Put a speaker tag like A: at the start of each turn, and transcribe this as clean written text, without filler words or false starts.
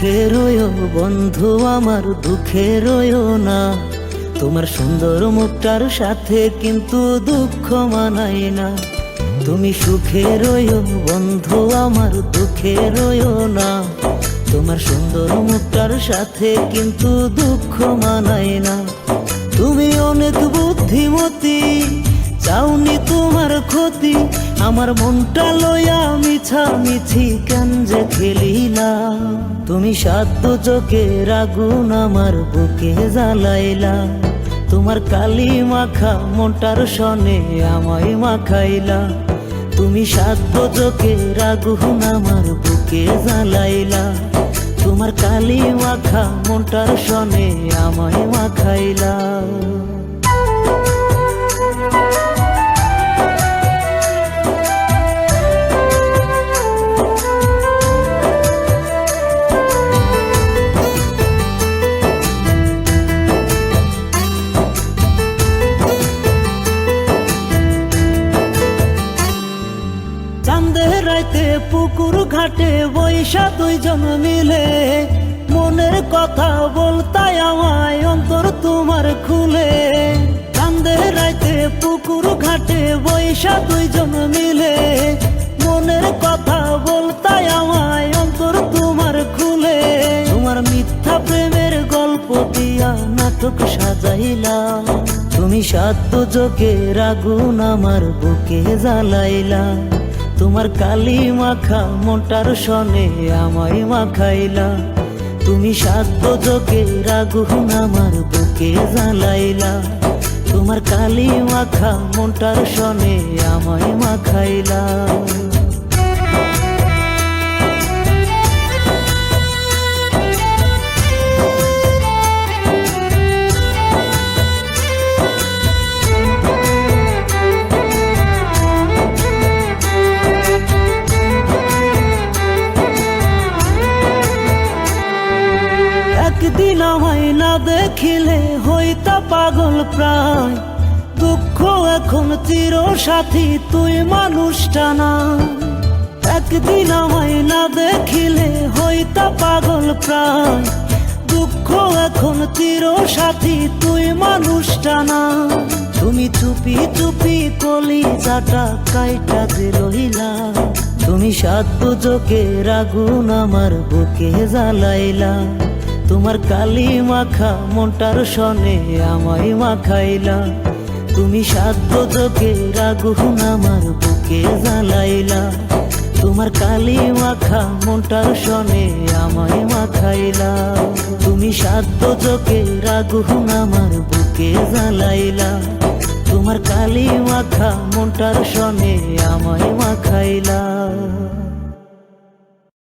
A: সুখে রয়ো বন্ধু আমার দুঃখে রয়ো না। তোমার সুন্দর মুখটার সাথে কিন্তু দুঃখ মানায় না। তুমি সুখে রয়ো বন্ধু আমার দুঃখে রয়ো না। তোমার সুন্দর মুখটার সাথে কিন্তু দুঃখ মানায় না। তুমি অনেক বুদ্ধিমতী, চাওনি তোমার ক্ষতি। আমার মনটা লইয়া মিছামিছি কেন যে খেলিলা। তুমি সাধ্য চোখের আগুন আমার বুকে জ্বালাইলা। তোমার কালি মাখা মনটার সনে আমায় মাখাইলা। তুমি সাধ্য চোখের আগুন আমার বুকে জ্বালাইলা। তোমার কালি মাখা মনটার সনে আমায় মাখাইলা। চাঁদের রাইতে পুকুর ঘাটে বৈশা দুইজন মিলে মনের কথা বলতাই আমায় অন্তর তোমার খুলে। চাঁদের রাইতে পুকুর ঘাটে বৈশা দুইজন মিলে মনের কথা বলতাই আমায় অন্তর তোমার খুলে। তোমার মিথ্যা প্রেমের গল্প দিয়া নাটক সাজাইলা। তুমি সাধ্য চোখের আগুন আমার বুকে জ্বালাইলা। তোমার কালি মাখা মনটার সনে আমায় মাখাইলা। তুমি সাধ্য চোখের আগুন আমার বুকে জ্বালাইলা। তোমার কালি মাখা মনটার সনে আমায় মাখাইলা। একদিন আমায় না দেখিলে হইতা পাগল প্রায়। দুঃখ এখন চির সাথী তুই মানুষটা না। একদিন আমায় না দেখিলে হইতা পাগল প্রায়। দুঃখ এখন চির সাথী তুই মানুষটা না। তুমি চুপি চুপি কলিজাটা কাইটা যে রহিলা। তুমি সাধ্য চোখের আগুন আমার বুকে জ্বালাইলা। তোমার কালি মাখা মনটার সনে আমায় মাখাইলা। তুমি সাধ্য চোখের আগুন আমার বুকে জ্বালাইলা। তোমার কালি মাখা মনটার সনে আমায় মাখাইলা। তুমি সাধ্য চোখের আগুন আমার বুকে জ্বালাইলা। তোমার কালি মাখা মনটার সনে আমায় মাখাইলা।